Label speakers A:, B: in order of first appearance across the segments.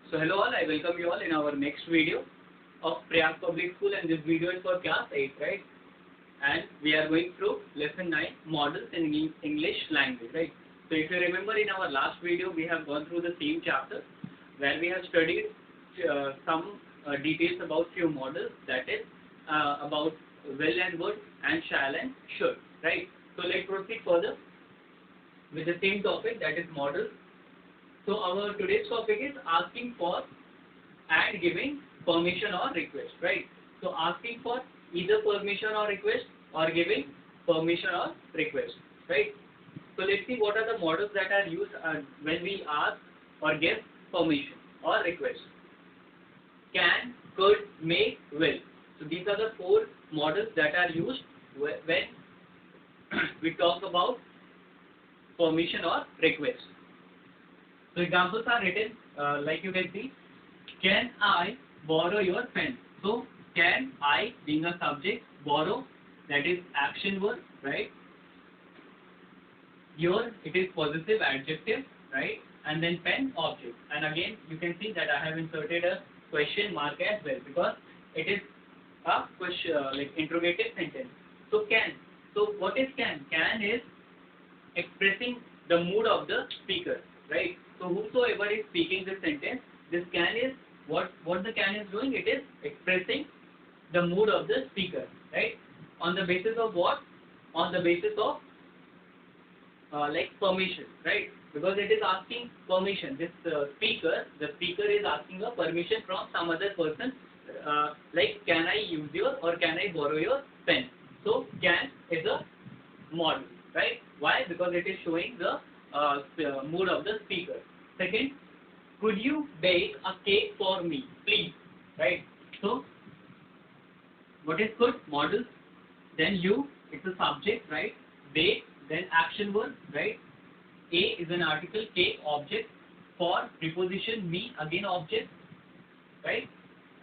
A: So hello all, I welcome you all in our next video of Prayag Public School, and this video is for class 8, right? And we are going through lesson 9, models in English language, right? So if you remember, in our last video we have gone through the same chapter where we have studied some details about few models, that is about will and would and shall and should, right? So let's proceed further with the same topic, that is models. So our today's topic is asking for and giving permission or request, right? So asking for either permission or request, or giving permission or request, right? So let's see what are the models that are used when we ask or give permission or request. Can, could, may, will. So these are the four models that are used when we talk about permission or request. So examples are written like you can see. Can I borrow your pen? So can I being a subject, borrow, that is action verb, right? Your, it is possessive adjective, right? And then pen, object. And again you can see that I have inserted a question mark as well, because it is a question like interrogative sentence. So can. So what is can? Can is expressing the mood of the speaker, right? So whosoever is speaking this sentence, this can is what the can is doing? It is expressing the mood of the speaker, right? On the basis of what? On the basis of like permission, right? Because it is asking permission. This the speaker is asking a permission from some other person, like can I use your or can I borrow your pen? So can is a model, right? Why? Because it is showing the mood of the speaker. Second, could you bake a cake for me, please? Right? So, what is could? Model. Then you, it's a subject, right? Bake, then action verb, right? A is an article, cake, object. For, preposition, me, again object, right?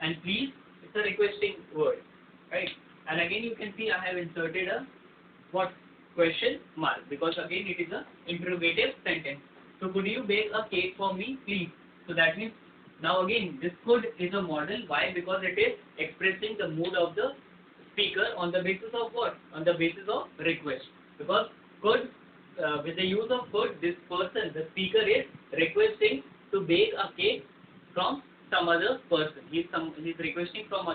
A: And please, it's a requesting word, right? And again you can see I have inserted a what? Question mark, because again it is a interrogative sentence. So could you bake a cake for me, please? So that means now again this could is a model. Why? Because it is expressing the mood of the speaker on the basis of what? On the basis of request. Because could, with the use of could, this person, the speaker is requesting to bake a cake from some other person. He's requesting from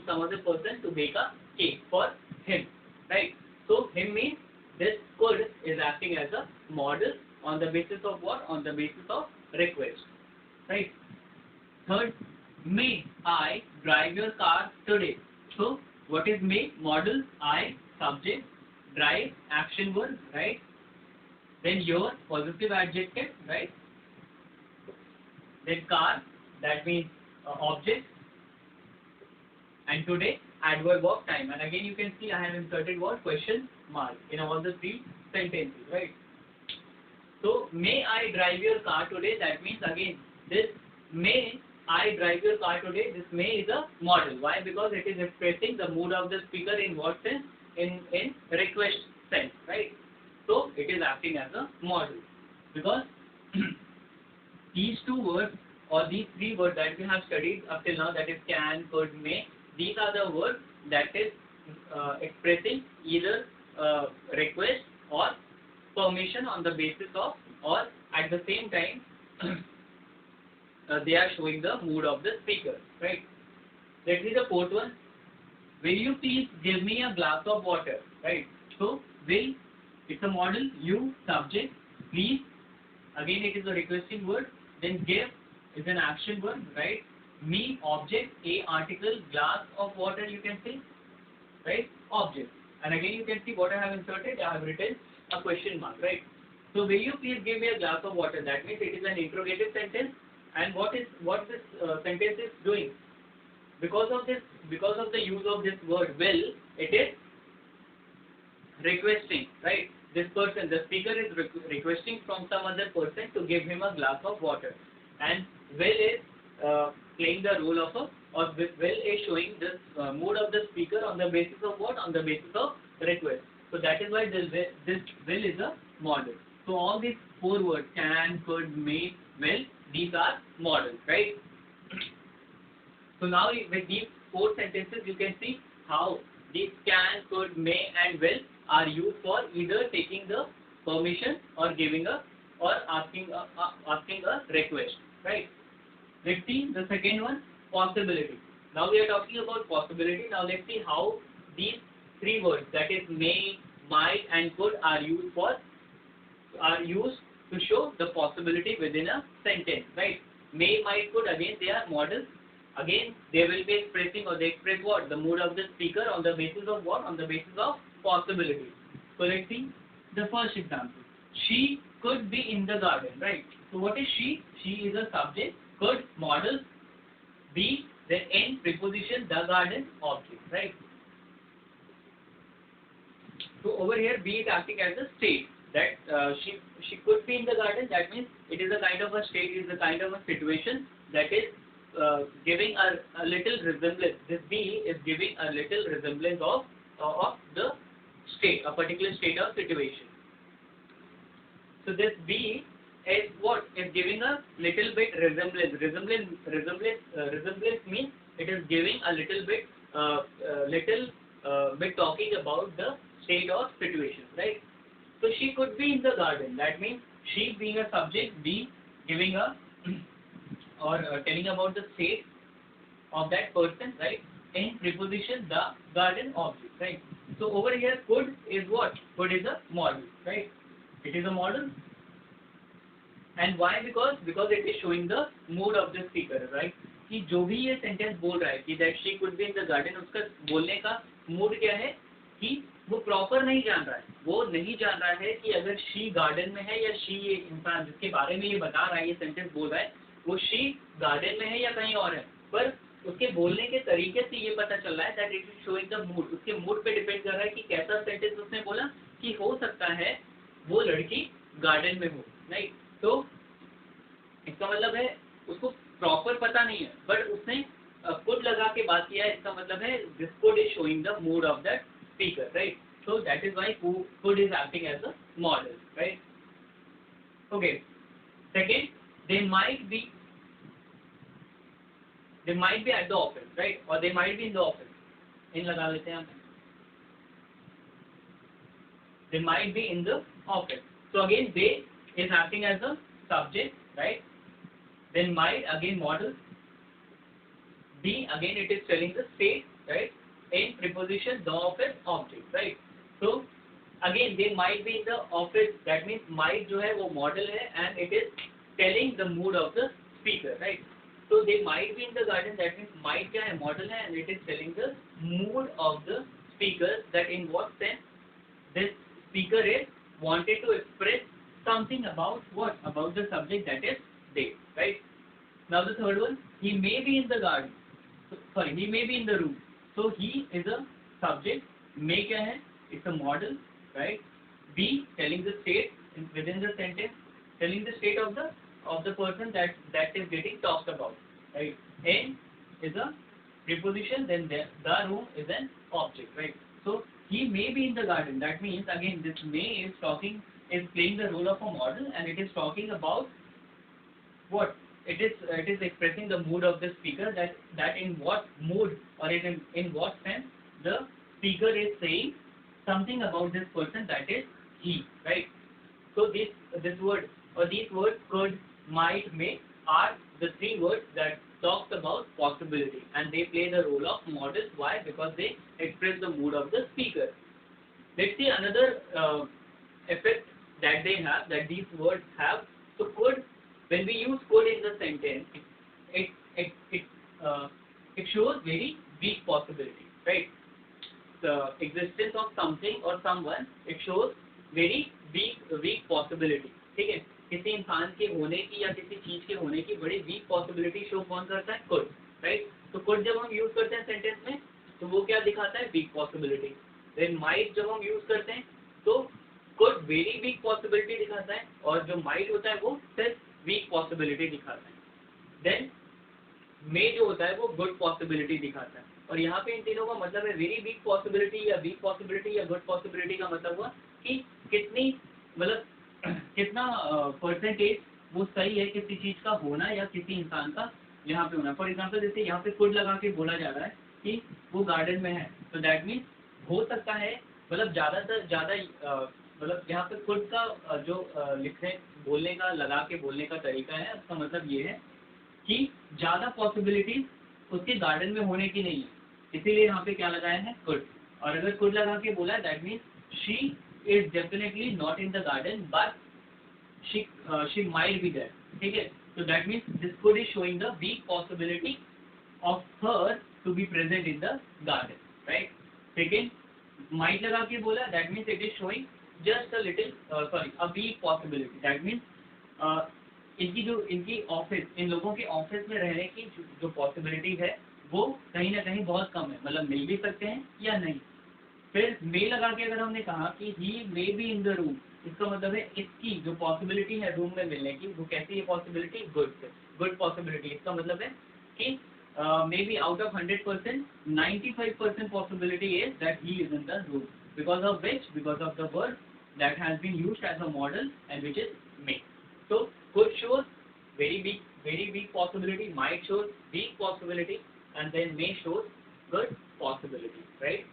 A: some other person to bake a cake for him, right? So him means this could is acting as a model on the basis of what? On the basis of request, right? Third, may I drive your car today? So what is may? Model, I, subject, drive, action verb, right? Then your, possessive adjective, right? Then car, that means object, and today, adverb of time. And again you can see I have inserted what? Question mark in all the three sentences, right? So may I drive your car today? That means again this may I drive your car today, this may is a model. Why? Because it is expressing the mood of the speaker in what sense? In request sense, right? So it is acting as a model, because these two words or these three words that we have studied up till now, that is can, could, may, these are the words that is expressing either request or permission on the basis of, or at the same time they are showing the mood of the speaker, right? Let's see the fourth one. Will you please give me a glass of water, right? So will, it's a model, you, subject, please, again it is a requesting word, then give is an action word, right? Me, object, a article, glass of water you can see, right? Object. And again you can see what I have inserted, I have written a question mark, right? So will you please give me a glass of water? That means it is an interrogative sentence. And what this sentence is doing? Because of the use of this word will, it is requesting, right? This person, the speaker is requesting from some other person to give him a glass of water. And will is playing the role of a, or will is showing this mood of the speaker on the basis of what? On the basis of request. So that is why this will is a model. So all these four words, can, could, may, will, these are models, right? So now with these 4 sentences, you can see how these can, could, may, and will are used for either taking the permission or giving a or asking a request, right? Let's see the second one, possibility. Now we are talking about possibility. Now let's see how these 3 words, that is may, might, and could, are used to show the possibility within a sentence, right? May, might, could, again they are models. Again, they will be expressing, or they express what? The mood of the speaker on the basis of what? On the basis of possibility. So let's see the first example. She could be in the garden, right? So what is she? She is a subject. Could, model. Be, then N, preposition, the garden, object, right? So over here, be is acting as a state, that she could be in the garden. That means it is a kind of a state, it is a kind of a situation that is giving a little resemblance. This be is giving a little resemblance of the state, a particular state or situation. So this be is what? Is giving a little bit resemblance. Resemblance means it is giving a little bit talking about the state or situation, right? So she could be in the garden. That means she being a subject, be giving a or telling about the state of that person, right? In preposition, the garden, object, right? So over here, could is what? Could is a model, right? It is a model. And why? Because it is showing the mood of the speaker, right? कि जो भी ये sentence बोल रहा है कि that she could be in the garden, उसका बोलने का मूड क्या है कि वो प्रॉपर नहीं जान रहा है, वो नहीं जान रहा है कि अगर she गार्डन में है या she ये इंसान जिसके बारे में ये बता रहा है, ये सेंटेंस बोल रहा है, वो she गार्डन में है या कहीं और है, पर उसके बोलने के तरीके से ये पता चल रहा है that it is showing the mood, उसके मूड पे डिपेंड कर रहा है कि कैसा सेंटेंस उसने बोला, कि हो सकता है वो लड़की गार्डन में हो, राइट? तो इसका मतलब है उसको प्रॉपर पता नहीं है, बट उसने could लगा के बात किया है, इसका मतलब है this could is showing the mood of that speaker, right? So that is why could is acting as a model, right? Okay. Second, they might be at the office, right? Or they might be in the office. इन लगा लेते हैं यहाँ पे. They might be in the office. So again, they is acting as a subject, right? Then might, again model. Be, again it is telling the state, right? In preposition, the office, object, right? So again they might be in the office. That means might जो है वो model है and it is telling the mood of the speaker, right? So they might be in the garden. That means might क्या है? Model है and it is telling the mood of the speaker, that in what sense this speaker is wanted to express something about what? About the subject, that is they, right? Now the third one, he may be in the garden. Sorry, he may be in the room. So he is a subject. May क्या है? It's a model, right? Be, telling the state within the sentence, telling the state of the person that is getting talked about, right? N is a preposition, then the room is an object, right? So he may be in the garden. That means again this may is playing the role of a model, and it is talking about what? It is expressing the mood of the speaker, that in what mood or in what sense the speaker is saying something about this person, that is he, right? So this word or these words, could, might, may, are the 3 words that talks about possibility, and they play the role of models. Why? Because they express the mood of the speaker. Let's see another effect that they have, that these words have. So could, when we use could in the sentence, it shows very weak possibility, right? The existence of something or someone, it shows very weak possibility. ठीक है? किसी इंसान के होने की या किसी चीज के होने की बड़ी वीक पॉसिबिलिटी शो कौन करता है? could, right? तो could जब हम यूज करते हैं सेंटेंस में, तो वो क्या दिखाता है? Week possibility. देन might जब हम यूज करते हैं, तो could वेरी वीक पॉसिबिलिटी दिखाता है, और जो might होता है वो सिर्फ वीक पॉसिबिलिटी दिखाता है. देन may जो होता है वो गुड पॉसिबिलिटी दिखाता है. और यहाँ पे इन तीनों का मतलब है वेरी वीक पॉसिबिलिटी या वीक पॉसिबिलिटी या गुड पॉसिबिलिटी का मतलब हुआ कि कितनी, मतलब कितना परसेंटेज वो सही है किसी चीज का होना या किसी इंसान का यहाँ पे होना। फॉर एग्जाम्पल जैसे यहाँ पे कुड लगा के बोला जा रहा है कि वो गार्डन में है, तो दैट मीन्स हो सकता है, मतलब ज़्यादातर ज़्यादा मतलब यहाँ पे कुड का जो लिखने बोलने का लगा के बोलने का तरीका है, उसका मतलब ये है कि ज़्यादा पॉसिबिलिटीज उसके गार्डन में होने की नहीं है, इसीलिए यहाँ पे क्या लगाया है, कुड। और अगर कुड लगा के बोला that means she is definitely not in the garden but she might be there, ठीक है। so that means this code is showing the weak possibility of her to be present in the garden, right? second might लगा के बोला that means it is showing just a little a weak possibility, that means इनकी office, इन लोगों के office में रहने की जो पॉसिबिलिटी है वो कहीं ना कहीं बहुत कम है, मतलब मिल भी सकते हैं या नहीं। फिर मे लगा के अगर हमने कहा कि he may be in the room, इसका मतलब है इसकी जो पॉसिबिलिटी है रूम में मिलने की वो कैसी है पॉसिबिलिटी, गुड पॉसिबिलिटी। इसका मतलब है कि maybe out of 100% 95% possibility is that he is in the room, because of which, because of the word that has been used as a model and which is may. So could shows very big possibility, might shows weak possibility, and then may shows good possibility, right?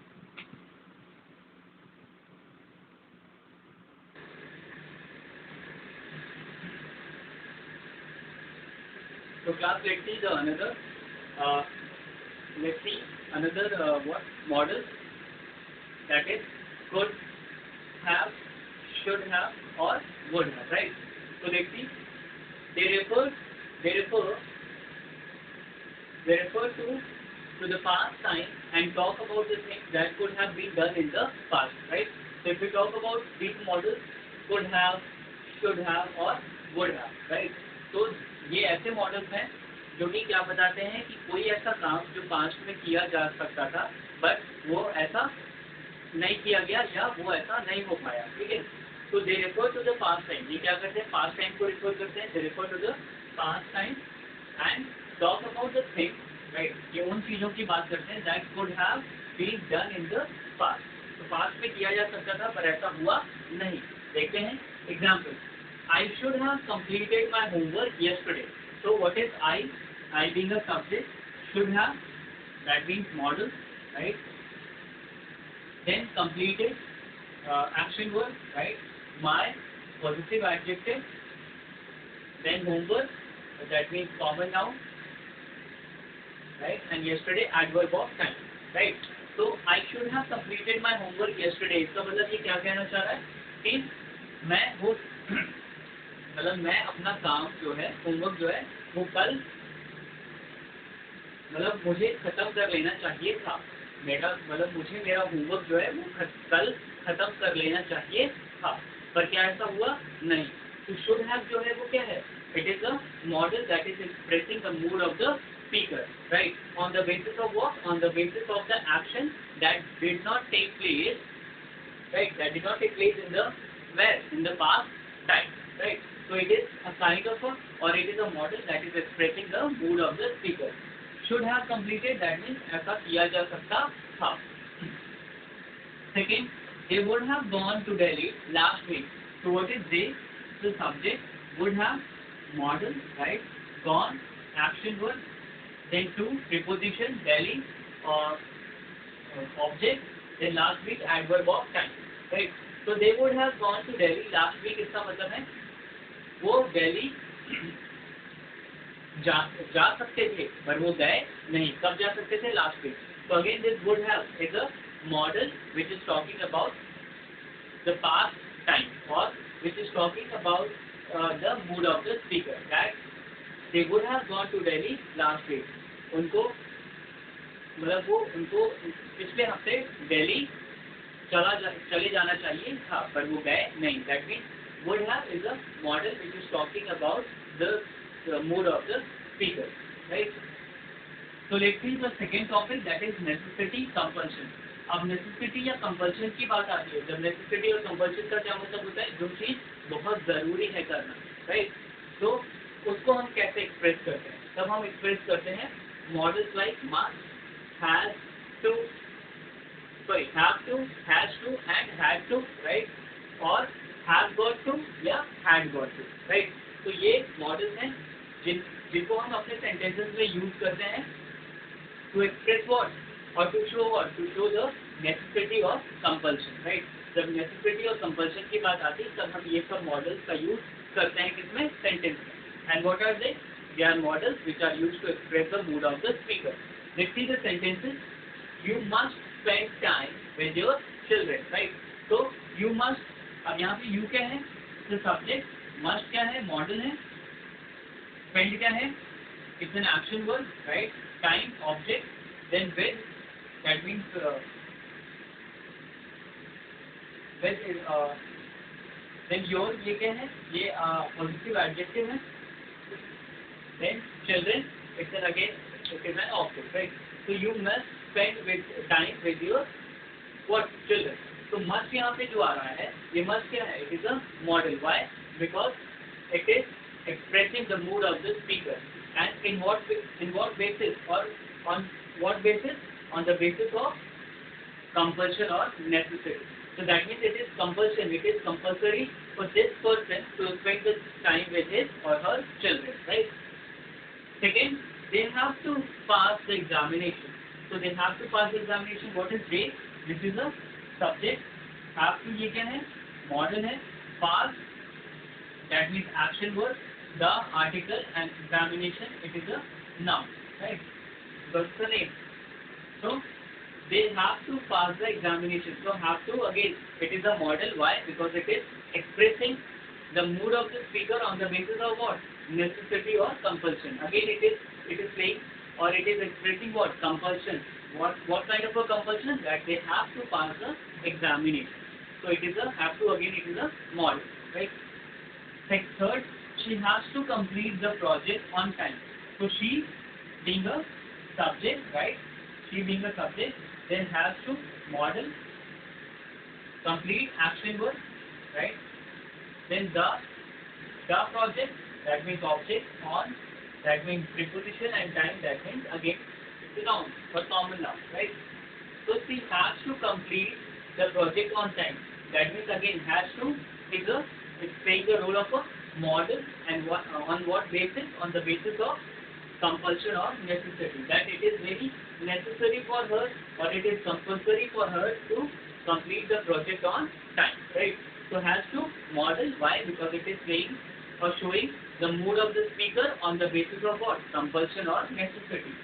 A: So class, let's see the another what model, that is could have, should have, or would have, right? So let's see. They refer to the past time and talk about the things that could have been done in the past, right? So if we talk about these models, could have, should have, or would have, right? तो ये ऐसे models हैं जो कि क्या बताते हैं कि कोई ऐसा काम जो पास्ट में किया जा सकता था बट वो ऐसा नहीं किया गया या वो ऐसा नहीं हो पाया, ठीक है। तो they refer to the past time, ये क्या करते हैं, पास्ट टाइम को रेफर करते हैं। They refer to the past time and talk about the thing, right, ये उन चीज़ों की बात करते हैं that could have been done in the past, तो पास्ट में किया जा सकता था पर ऐसा हुआ नहीं। देखते हैं example, I should have completed my homework yesterday. So what is I being a subject, should have, that means model, right? Then completed, action word, right? My, positive adjective. Then homework, that means common noun, right? And yesterday adverb of time, right? So I should have completed my homework yesterday. इसका मतलब ये क्या कहना चाह रहा है कि मैं वो मतलब मैं अपना काम जो है, होमवर्क जो है वो कल, मतलब मुझे खत्म कर लेना चाहिए था, मेरा मतलब मुझे मेरा होमवर्क जो है वो कल खत्म कर लेना चाहिए था, पर क्या ऐसा हुआ नहीं। तो शुड हैव जो है वो क्या है, it is a model that is expressing the mood of the speaker, right, on the basis of what, on the basis of the action that did not take place, right, that did not take place in the where, in the past time, right. So it is a kind of a, or it is a model that is expressing the mood of the speaker. Should have completed, that means ऐसा किया जा सकता था। Second, they would have gone to Delhi last week. So what is they? The subject, would have, model, right? Gone, action word. Then two, preposition, Delhi, or object. Then last week, adverb of time, right? So they would have gone to Delhi last week. इसका मतलब है वो दिल्ली जा सकते थे पर वो गए नहीं। कब जा सकते थे, लास्ट वीक। तो again this would have is a model which is talking about the past time और which is talking about the mood of the speaker, that they would have gone to Delhi last week. उनको मतलब वो उनको पिछले हफ्ते दिल्ली चले जाना चाहिए था पर वो गए नहीं। That means would have is a model which is talking about the mood of the speaker, right? So let's see the second topic, that is necessity, compulsion. अब necessity या compulsion की बात आती है। जब necessity और compulsion का क्या मतलब होता है, जो चीज़ बहुत ज़रूरी है करना, right? तो उसको हम कैसे express करते हैं, तब हम express करते हैं models like must, has to, have to, has to and had to, right? और have got to या had got to, right? तो ये मॉडल्स हैं जिनको हम अपने सेंटेंसेस में यूज करते हैं टू एक्सप्रेस व्हाट और टू शो द नेसेसिटी और कंपल्शन, राइट। जब नेसेसिटी और कंपल्शन की बात आती है तब हम ये सब मॉडल्स का यूज करते हैं किसमें, सेंटेंस में। And what are they are models which are used to express the mood of the speaker. Let's see the sentences. You must spend time with your children, right. तो you must, अब यहाँ पे you क्या है, तो subject, must क्या है, model है, स्पेंड क्या है, it's an action word, right, time object, then with, that means with, then your ये क्या है, ये पॉजिटिव एडजेक्टिव है, then children, it's an again it is an object, right. So you must spend with time with your what children. तो must यहाँ पे जो आ रहा है, ये must क्या है? It is a model. Why? Because it is expressing the mood of the speaker. And in what basis or on what basis? On the basis of compulsion or necessity. So that means it is compulsion. It is compulsory for this person to spend the time with his or her children, right? Second, they have to pass the examination. So they have to pass the examination. What is they? This is a subject. Have to ये क्या है? Model है. Pass, that means action word. The article and examination, it is a noun, right? That's the name. So they have to pass the examination. So have to, again, it is a model. Why? Because it is expressing the mood of the speaker on the basis of what? Necessity or compulsion. Again, it is saying or it is expressing what? Compulsion. What kind of a compulsion? That they have to pass the examination. So it is a have to, again it is a model, right? Third, she has to complete the project on time. So she being a subject, right? She being a subject, then has to model, complete action word, right? Then the project, that means object, on, that means preposition, and time, that means again it's a noun or common noun, right? So she has to complete the project on time. That means again has to is playing the role of a model, and on what basis? On the basis of compulsion or necessity. That it is very necessary for her or it is compulsory for her to complete the project on time, right? So has to model. Why? Because it is saying or showing the mood of the speaker on the basis of what? Compulsion or necessity.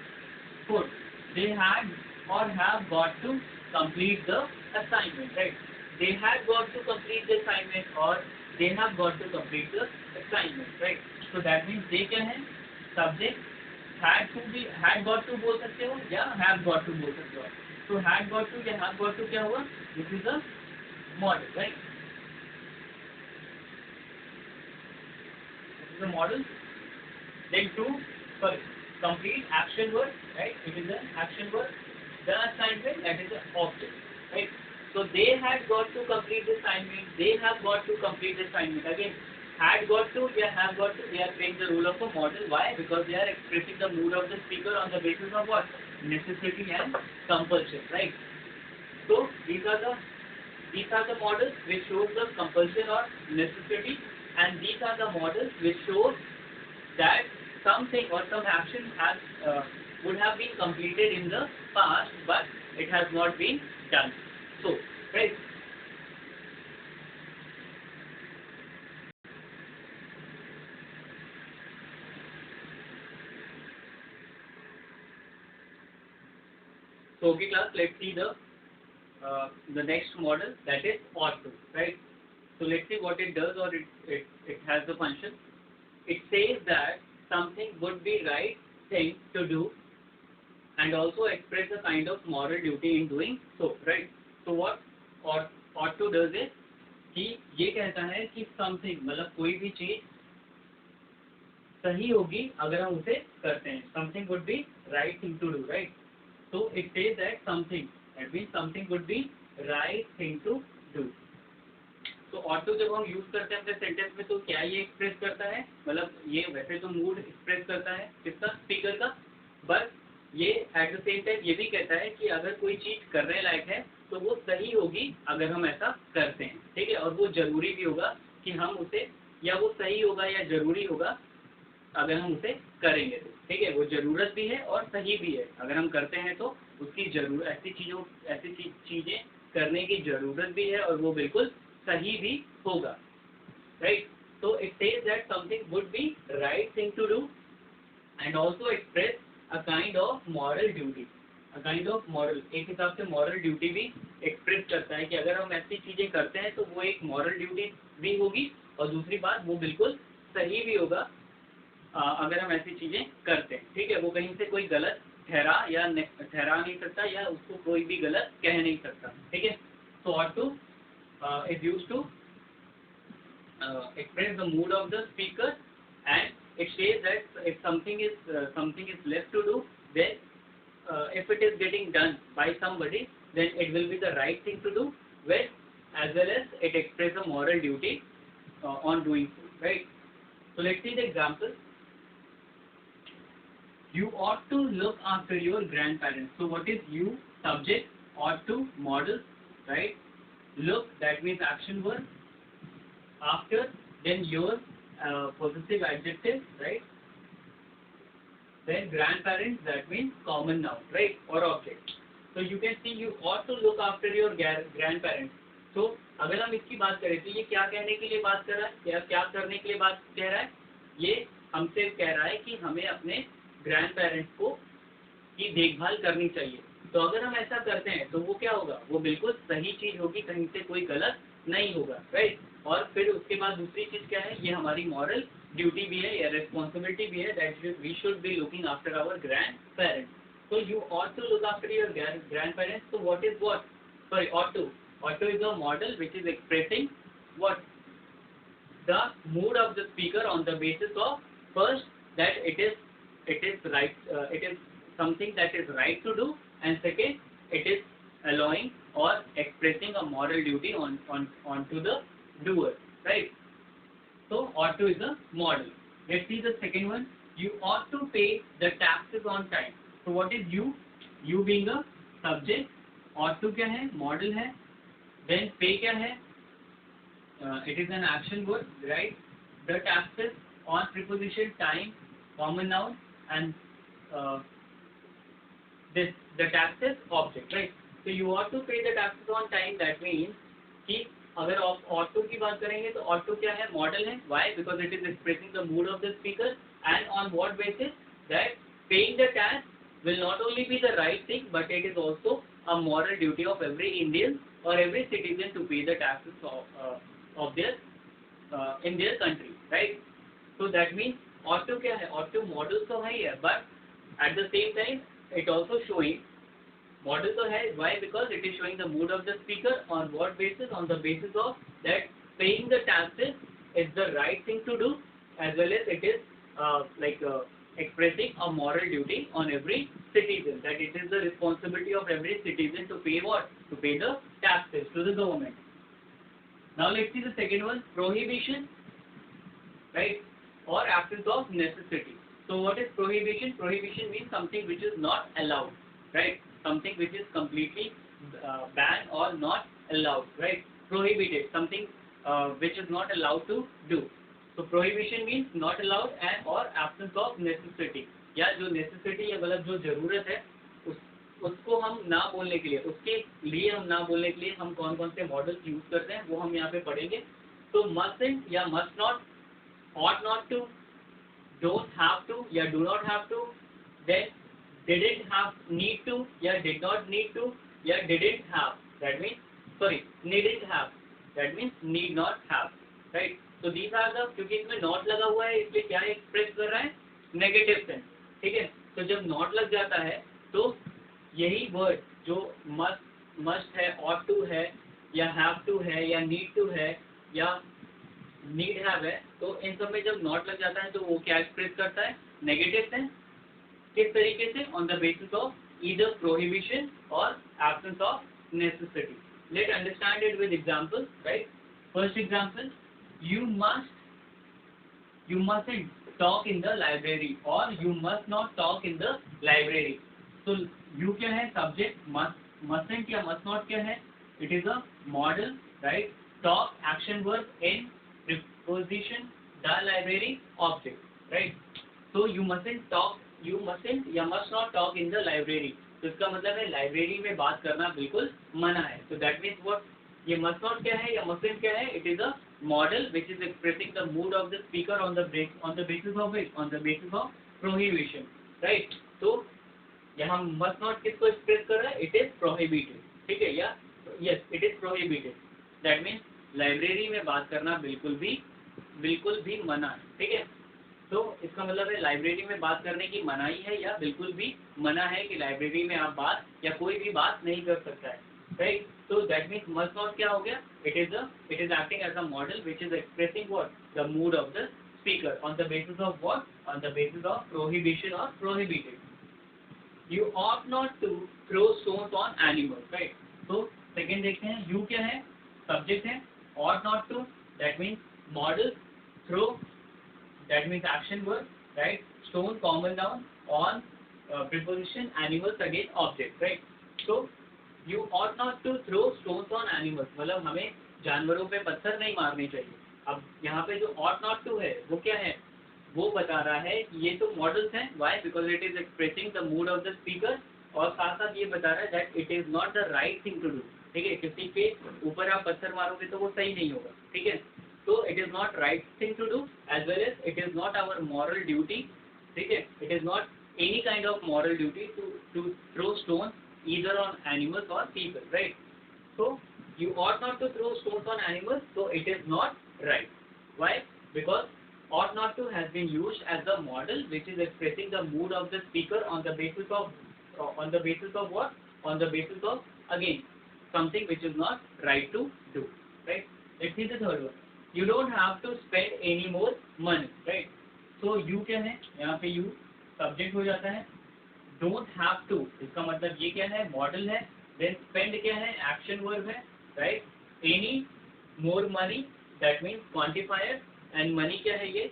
A: Fourth, they had or have got to complete the assignment, right? They had got to complete the assignment or they have got to complete the assignment, right? So that means they क्या है? Subject, had got to बोल सकते हो या have got to बोल सकते हो. So had got to या have got to क्या हुआ? This is a model, right? The model, then complete action word, right? It is an action word. The assignment, that is an object, right? So they had got to complete the assignment. They have got to complete the assignment. Again, had got to, they have got to, they are playing the role of a model. Why? Because they are expressing the mood of the speaker on the basis of what? Necessity and compulsion, right? So these are the models which shows the compulsion or necessity. And these are the models which show that something or some action would have been completed in the past, but it has not been done. So, right. So, okay, class. Let's see the next model, that is ought to, right? So let's see what it does, or it has the function. It says that something would be right thing to do and also express a kind of moral duty in doing so, right? So what ought to does is कि ये कहता है कि something मतलब कोई भी चीज सही होगी अगर हम उसे करते हैं. Something would be right thing to do, right? So it says that something, that means something would be right thing to do. तो ऑटो जब हम यूज करते हैं अपने सेंटेंस में तो क्या ये एक्सप्रेस करता है, मतलब ये वैसे तो मूड एक्सप्रेस करता है किसका, स्पीकर का, बट ये एट द सेम टाइम ये भी कहता है कि अगर कोई चीज करने लायक है तो वो सही होगी अगर हम ऐसा करते हैं, ठीक है, और वो जरूरी भी होगा कि हम उसे या वो सही होगा या जरूरी होगा अगर हम उसे करेंगे तो, ठीक है। वो जरूरत भी है और सही भी है, अगर हम करते हैं तो उसकी जरूरत, ऐसी चीजें करने की जरूरत भी है और वो बिल्कुल सही भी होगा, राइट। तो it says that something would be right thing to do and also express a kind of moral duty, a kind of moral, एक हिसाब से मॉरल ड्यूटी भी एक्सप्रेस करता है कि अगर हम ऐसी चीजें करते हैं तो वो एक मॉरल ड्यूटी भी होगी और दूसरी बात वो बिल्कुल सही भी होगा अगर हम ऐसी चीजें करते हैं, ठीक है। वो कहीं से कोई गलत ठहरा नहीं सकता या उसको कोई भी गलत कह नहीं सकता, ठीक है। तो ought to is used to express the mood of the speaker, and it says that if something is left to do, then if it is getting done by somebody, then it will be the right thing to do, well, as well as it expresses a moral duty on doing so, right. So let's see the example. You ought to look after your grandparents. So what is you? Subject. Ought to, model, right. Look, that means action word. After, then your, possessive adjective, right. Then grandparents, that means common noun, right, or object. So you can see you ought to look after your grandparents. तो अगर हम इसकी बात करें तो ये क्या कहने के लिए बात कर रहा है, क्या करने के लिए बात कह रहा है, ये हमसे कह रहा है कि हमें अपने ग्रैंड पेरेंट्स को की देखभाल करनी चाहिए। तो अगर हम ऐसा करते हैं तो वो क्या होगा, वो बिल्कुल सही चीज होगी, कहीं से कोई गलत नहीं होगा, राइट। और फिर उसके बाद दूसरी चीज क्या है, ये हमारी मॉरल ड्यूटी भी है या रिस्पॉन्सिबिलिटी भी है, that we should be looking after our grandparents. So you ought to look after your grandparents. So what is what? Sorry, ought to. Ought to is a model which is expressing what? The mood of the speaker on the basis of first that it is right, it is something that is right to do, and second it is allowing or expressing a moral duty onto the doer, right? So ought to is a model. Let's see the second one. You ought to pay the taxes on time. So what is you? You being a subject, ought to क्या है, model है, then pay क्या है, it is an action word, right? The taxes on preposition time, common noun, and the taxes object, right? So you ought to pay the taxes on time. That means कि अगर ought to की बात करेंगे तो ought to क्या है, model है. Why? Because it is expressing the mood of the speaker, and on what basis? That paying the tax will not only be the right thing, but it is also a moral duty of every Indian or every citizen to pay the taxes of their in their country, right? So that means ought to क्या है, ought to model तो है ही है, but at the same time it also showing model तो है. Why? Because it is showing the mood of the speaker. On what basis? On the basis of that paying the taxes is the right thing to do, as well as it is expressing a moral duty on every citizen, that it is the responsibility of every citizen to pay what? To pay the taxes to the government. Now let's see the second one, prohibition, right, or absence of necessity. So what is prohibition? Prohibition means something which is not allowed, right? Something which is completely banned or not allowed, right? Prohibited, something which is not allowed to do. So prohibition means not allowed and or absence of necessity, या जो necessity या मतलब जो जरूरत है उसको हम ना बोलने के लिए, उसके लिए हम ना बोलने के लिए हम कौन कौन से मॉडल्स यूज करते हैं वो हम यहाँ पे पढ़ेंगे. तो mustn't या must not, ought not to, don't have to या do not have to, then didn't have, need to या did not need to या didn't have, that means sorry needn't have, that means need not have, right? तो these are the, क्योंकि इसमें not लगा हुआ है इसलिए क्या एक्सप्रेस कर रहा है, नेगेटिव सेंस, ठीक है. तो जब नॉट लग जाता है तो यही वर्ड जो मस्ट है, ought to है या have to है या need to है या need have है, तो इन सब में जब नॉट लग जाता है तो वो क्या एक्सप्रेस करता है, नेगेटिव सेंस. किस तरीके से? On the basis of either prohibition और absence of necessity. Let understand it with example, right. First example, you mustn't talk in the library or you must not talk in the library. So you क्या है, subject, mustn't या must not क्या है, it is a model, right? Talk action verb in preposition the library object, right? So you mustn't talk, you must not talk in the library. तो इसका मतलब है library में बात करना बिल्कुल मना है. So that means what? ये must not क्या है या mustn't क्या है? It is a model which is expressing the mood of the speaker on the basis of it, on the basis of prohibition, right? तो यहाँ must not किसको express कर रहा है? It is prohibited, ठीक है? या yes, it is prohibited. That means library में बात करना बिल्कुल भी मना है, ठीक है? तो इसका मतलब है लाइब्रेरी में बात करने की मनाही है या बिल्कुल भी मना है कि लाइब्रेरी में आप बात या कोई भी बात नहीं कर सकता है, right? So that means must not क्या हो गया? It is acting as a model which is expressing what? The mood of the speaker on the basis of what? On the basis of prohibition or prohibited. You ought not to throw stones on animals, right? So second देखते हैं, you क्या है? Subject है. Ought not to, that means model. Throw, that means action word, right? Stone common noun. On preposition, animals again object, right? So you ought not to throw stones on animals. मतलब हमें जानवरों पे पत्थर नहीं मारने चाहिए. अब यहाँ पे जो ought not to है वो क्या है? वो बता रहा है कि ये तो मॉडल्स हैं. Why? Because it is expressing the mood of the speaker. और साथ साथ ये बता रहा है that it is not the right thing to do. ठीक है? किसी के ऊपर आप पत्थर मारोगे तो वो सही नहीं होगा. ठीक है? तो it is not right thing to do as well as it is not our moral duty. ठीक है? It is not any kind of moral duty to throw stones either on animals or people, right? So you ought not to throw stones on animals, so it is not right. Why? Because ought not to has been used as a model which is expressing the mood of the speaker on the basis of what? On the basis of again something which is not right to do, right? Let's see the third one. You don't have to spend any more money, right? So you क्या है? यहाँ पे you subject हो जाता है. Don't have to इसका मतलब ये क्या है? मॉडल है. Then spend क्या है? Action verb है, right? Any more money, that means quantifier, and money क्या है? ये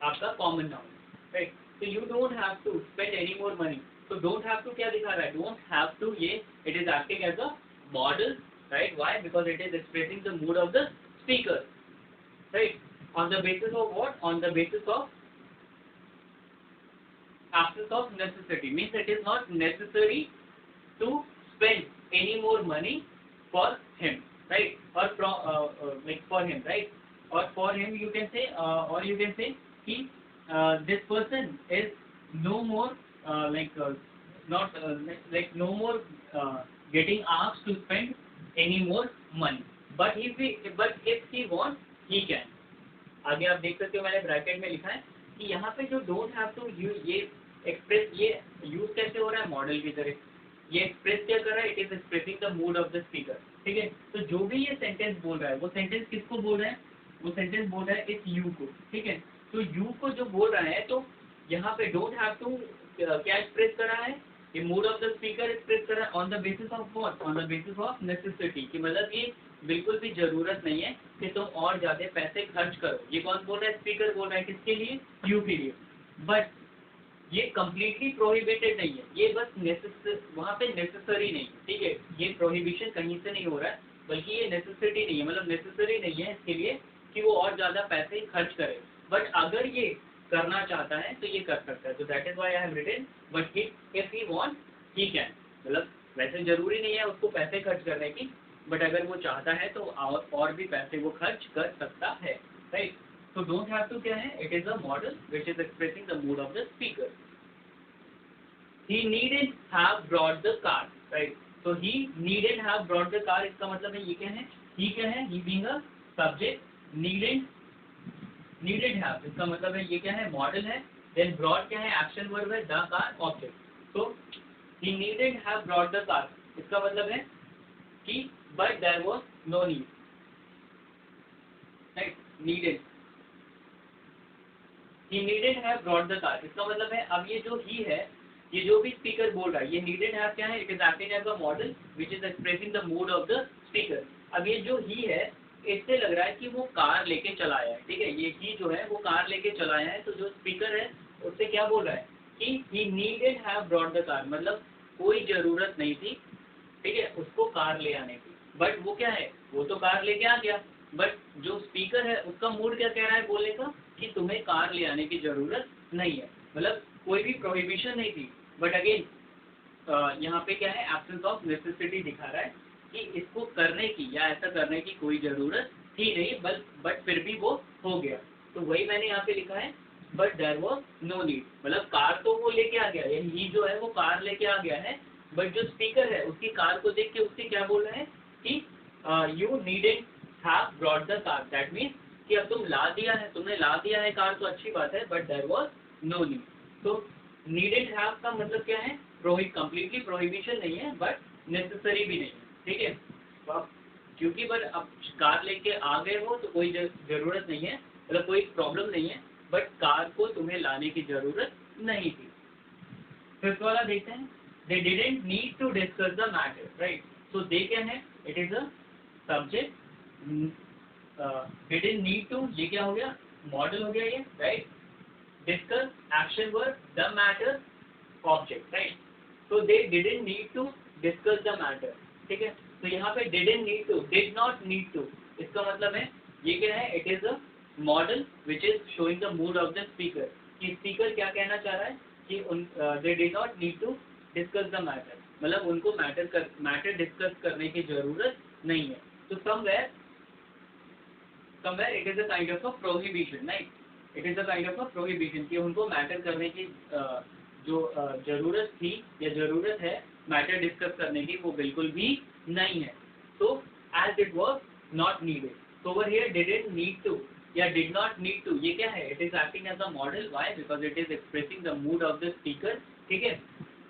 A: आपका common noun, right? So you don't have to spend any more money. So don't have to क्या दिखा रहा है? Don't have to ये it is acting as a model, right? Why? Because it is expressing the mood of the speaker, right? On the basis of what? On the basis of absence of necessity, means it is not necessary to spend any more money for him, right? Or like for him, right? Or for him you can say he this person is no more not like no more getting asked to spend any more money, but if he wants he can. आगे आप देख सकते हो मैंने bracket में लिखा है कि यहाँ पे जो डोंट हैव टू यूज ये एक्सप्रेस ये यूज कैसे हो रहा है मॉडल की तरह. ये एक्सप्रेस क्या कर रहा है? It is expressing the mood of the speaker. ठीक है? तो जो भी ये सेंटेंस बोल रहा है वो सेंटेंस किसको बोल रहा है? वो सेंटेंस बोल रहा है इस यू को. ठीक है? तो यू को जो बोल रहा है तो यहाँ पे डोंट हैव टू क्या एक्सप्रेस कर रहा है? ये mood of the speaker express कर रहा है on the basis of what? On the basis of necessity. कि मतलब ये बिल्कुल भी जरूरत नहीं है कि तुम और ज्यादा पैसे खर्च करो. ये कौन बोल रहा है? स्पीकर बोल रहा है. किसके लिए? यू के लिए. बट ये कम्प्लीटली प्रोहिबिटेड नहीं है. ये बस वहाँ पे नेसेसरी नहीं है. ठीक है? ये प्रोहिबिशन कहीं से नहीं हो रहा है बल्कि ये नेसेसिटी नहीं है. मतलब नेसेसरी नहीं है इसके लिए कि वो और ज्यादा पैसे खर्च करे. बट अगर ये करना चाहता है तो ये कर सकता है. तो that is why I have written but if he want he can. मतलब वैसे जरूरी नहीं है उसको पैसे खर्च करने की, बट अगर वो चाहता है तो और भी पैसे वो खर्च कर सकता है, right? So don't have to क्या है? It is a model which is expressing the mood of the speaker. He needn't have brought the car, right? So he needn't have brought the car इसका मतलब है ये क्या है? He क्या है? He being a subject. Needn't have इसका मतलब है ये क्या है? Model है. Then brought क्या है? Action verb है. The car object. So he needn't have brought the car इसका मतलब है कि but there was no need, right? Needed. He needn't have brought the car इसका मतलब है अब ये जो he है ये जो भी स्पीकर बोल रहा है ये needn't have क्या है? It is acting as a model which is expressing the mood of the speaker. अब ये जो he है इससे लग रहा है कि वो कार लेके चला आया है. ठीक है? ये he जो है वो कार लेके चला आया है. तो जो स्पीकर है उससे क्या बोल रहा है कि he needn't have brought the car मतलब कोई जरूरत नहीं थी, ठीक है, उसको कार ले आने की. बट वो क्या है? वो तो कार लेके आ गया. बट जो स्पीकर है उसका मूड क्या कह रहा है बोलने का कि तुम्हें कार ले आने की जरूरत नहीं है, मतलब कोई भी प्रोहिबिशन नहीं थी। बट अगेन यहाँ पे क्या है, एब्सेंस ऑफ नेसेसिटी दिखा रहा है कि इसको करने की या ऐसा करने की कोई जरूरत थी नहीं, बट फिर भी वो हो गया। तो वही मैंने यहाँ पे लिखा है, but there was no need, मतलब कार तो वो लेके आ गया, ये जो है वो कार लेके आ गया है, बट जो स्पीकर है उसकी कार को देख के उससे क्या बोल रहा है कि you needn't have brought the car, that means कि अब तुम ला दिया है, तुमने ला दिया है कार तो अच्छी बात है, but there was no need. तो नीडेड हैव का मतलब क्या है, कंप्लीटली प्रोहिबिशन नहीं है बट नेसेसरी भी नहीं है, ठीक है। तो आप क्योंकि पर अब कार लेके आ गए हो तो कोई जरूरत नहीं है, मतलब कोई प्रॉब्लम नहीं है, बट कार को तुम्हें लाने की जरूरत नहीं थी। फिफ्थ वाला देखते हैं, they didn't need to discuss the matter, right. So they क्या है, it is a subject, didn't need to, ये क्या हो गया, मॉडल हो गया ये, right. Discuss action verb, the matter object, right. So they didn't need to discuss the matter, ठीक है। तो यहाँ पे didn't need to, did not need to, इसका मतलब है ये क्या है, it is a model which is showing the mood of the speaker, कि speaker क्या कहना चाह रहा है कि they did not need to discuss the matter, मतलब उनको matter discuss करने की जरूरत नहीं है। तो somewhere it is a kind of a prohibition, right? It is a kind of a prohibition कि उनको मैटर करने की जो जरूरत थी या जरूरत है मैटर डिस्कस करने की, वो बिल्कुल भी नहीं है। तो as it was not needed, तो over here didn't need to या डिड नॉट नीड टू, ये क्या है, it is acting as a model, why, because it is expressing the mood of the speaker, ठीक है।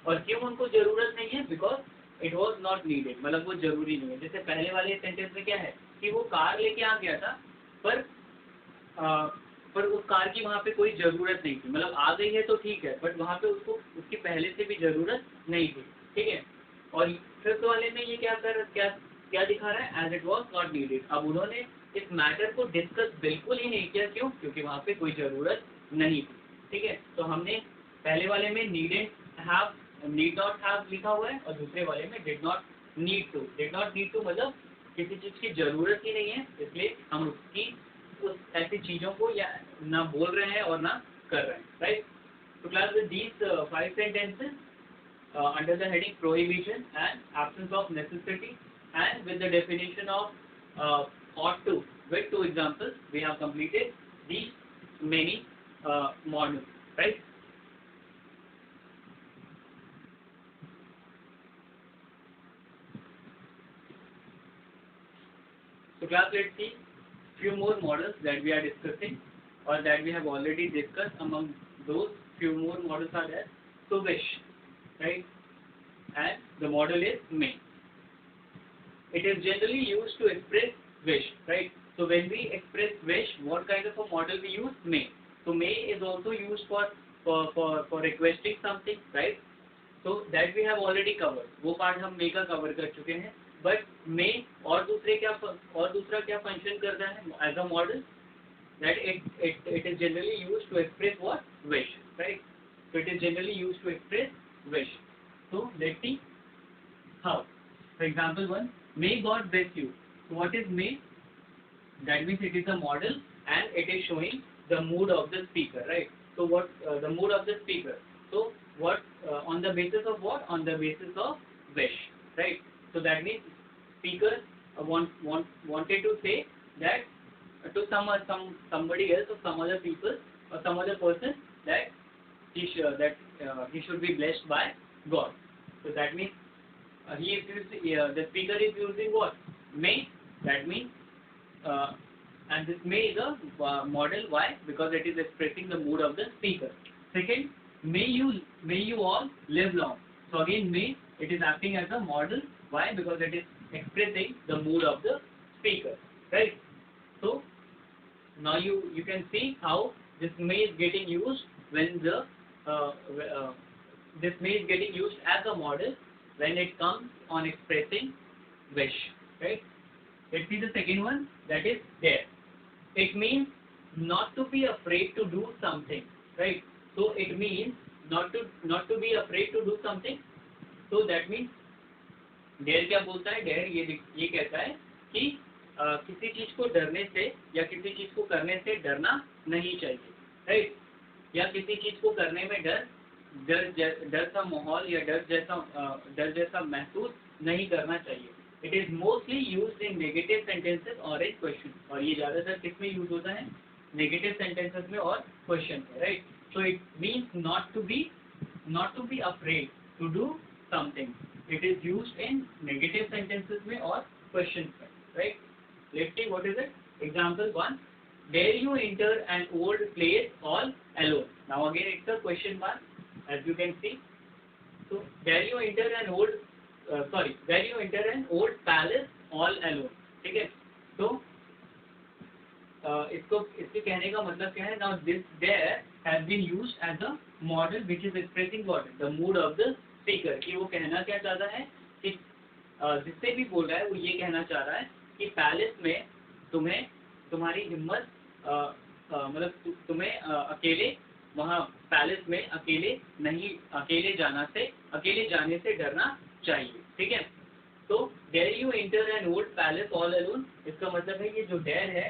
A: और क्यों उनको जरूरत नहीं है, because it was not needed, मतलब वो जरूरी नहीं है। जैसे पहले वाले सेंटेंस में क्या है कि वो कार लेके आ गया था, पर उस कार की वहाँ पे कोई ज़रूरत नहीं थी, मतलब आ गई है तो ठीक है, बट वहाँ पे उसको उसकी पहले से भी ज़रूरत नहीं थी, ठीक है। और फिफ्थ वाले में ये क्या क्या दिखा रहा है, as it was not needed. अब उन्होंने इस मैटर को डिस्कस बिल्कुल ही नहीं किया, क्यों, क्योंकि वहाँ पे कोई ज़रूरत नहीं थी, ठीक है। तो हमने पहले वाले में needed have, need not have लिखा हुआ है, और दूसरे वाले में did not need to. Did not need to मतलब किसी चीज़ की ज़रूरत ही नहीं है, इसलिए हम उसकी उस ऐसी चीज़ों को या ना बोल रहे हैं और ना कर रहे हैं, राइट। तो class with these 5 sentences under the heading prohibition and absence of necessity, and with the definition of ought to, with 2 examples, we have completed these many modules, right. So class, let's see few more models that we are discussing or that we have already discussed. Among those few more models are there. So wish, right, and the model is may. It is generally used to express wish, right. So when we express wish, what kind of a model we use? May. So may is also used for requesting something, right. So that we have already covered. वो part हम may का cover कर चुके हैं. But may और दूसरा क्या function करता है as a model, that it is generally used to express what? Wish, right. So it is generally used to express wish. So let's see how. For example 1, may God bless you. So what is may? That means it is a model and it is showing the mood of the speaker, right. So what the mood of the speaker. So what on the basis of what? On the basis of wish, right. So that means speaker wanted to say that to somebody else or some other people or some other person that he should be blessed by God. So that means the speaker is using what? May. That means and this may is a model. Why? Because it is expressing the mood of the speaker. Second, may you all live long. So again may, it is acting as a model. Why? Because it is expressing the mood of the speaker, right. So now you can see how this may is getting used when the this may is getting used as a model when it comes on expressing wish, right. Let's see the second one, that is dare. It means not to be afraid to do something, right. So it means not to be afraid to do something. So that means dare क्या बोलता है, dare ये कहता है कि किसी चीज को डरने से या किसी चीज को करने से डरना नहीं चाहिए, राइट? या किसी चीज को करने में डर सा माहौल या डर जैसा महसूस नहीं करना चाहिए. It is mostly used in negative sentences और इन क्वेश्चन. और ये ज्यादातर किस में यूज होता है? नेगेटिव सेंटेंसेस में और क्वेश्चन में, right? So it means not to be afraid to do something. It is used in negative sentences में और questions में, right? Let's see what is it. Example 1. Dare you enter an old place all alone? Now again it's a question mark, as you can see. So dare you enter an old palace all alone? ठीक है? तो इसके कहने का मतलब क्या है? Now this dare has been used as a model which is expressing what? The mood of the speaker. कि वो कहना क्या चाहता है कि जिससे भी बोल रहा है वो ये कहना चाह रहा है कि पैलेस में तुम्हारी हिम्मत मतलब तुम्हें अकेले वहाँ पैलेस में अकेले जाने से डरना चाहिए, ठीक है? तो dare you enter an old palace all alone, इसका मतलब है ये जो dare है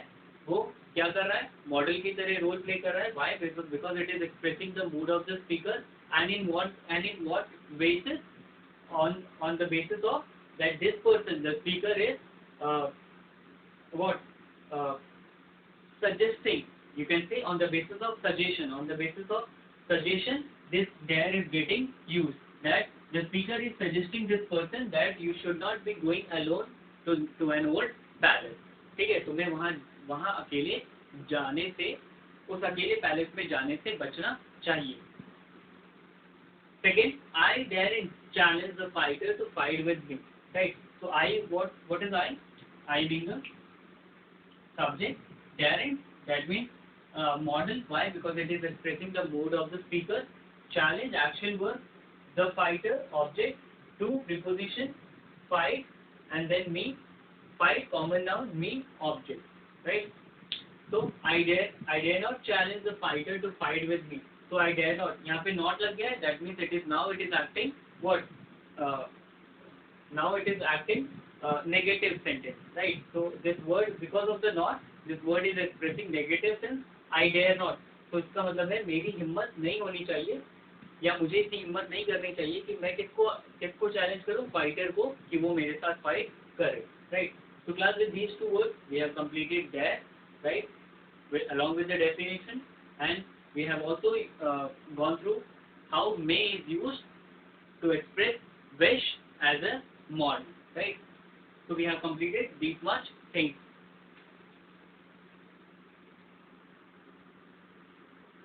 A: वो क्या कर रहा है? मॉडल की तरह रोल प्ले कर रहा है. Why? Because it is expressing the mood of the speaker, and in what basis? On the basis of that this person, the speaker, is what suggesting. You can say on the basis of suggestion. On the basis of suggestion, this dare is getting used. That the speaker is suggesting this person that you should not be going alone to an old palace. ठीक है? तुम्हें वहाँ अकेले जाने से, उस अकेले palace में जाने से बचना चाहिए. Second, I daren't challenge the fighter to fight with me. Right? So what is I? I being the subject. Daren't, that means model. Why? Because it is expressing the mood of the speaker. Challenge, action verb. The fighter, object. To, preposition. Fight, and then me. Fight, common noun. Me, object. Right? So I dare not challenge the fighter to fight with me. So I dare not. यहाँ पे not लग गया है. That means it is acting what? Now it is acting negative sentence, right? So this word, because of the not, this word is expressing negative sense. I dare not. तो इसका मतलब है मेरी हिम्मत नहीं होनी चाहिए या मुझे इतनी हिम्मत नहीं करनी चाहिए कि मैं किसको चैलेंज करूं? फाइटर को, कि वो मेरे साथ फाइट करे, right? So class, with these two words we have completed dare, right? Along with the definition, and we have also gone through how may is used to express wish as a model, right? So we have completed these much things.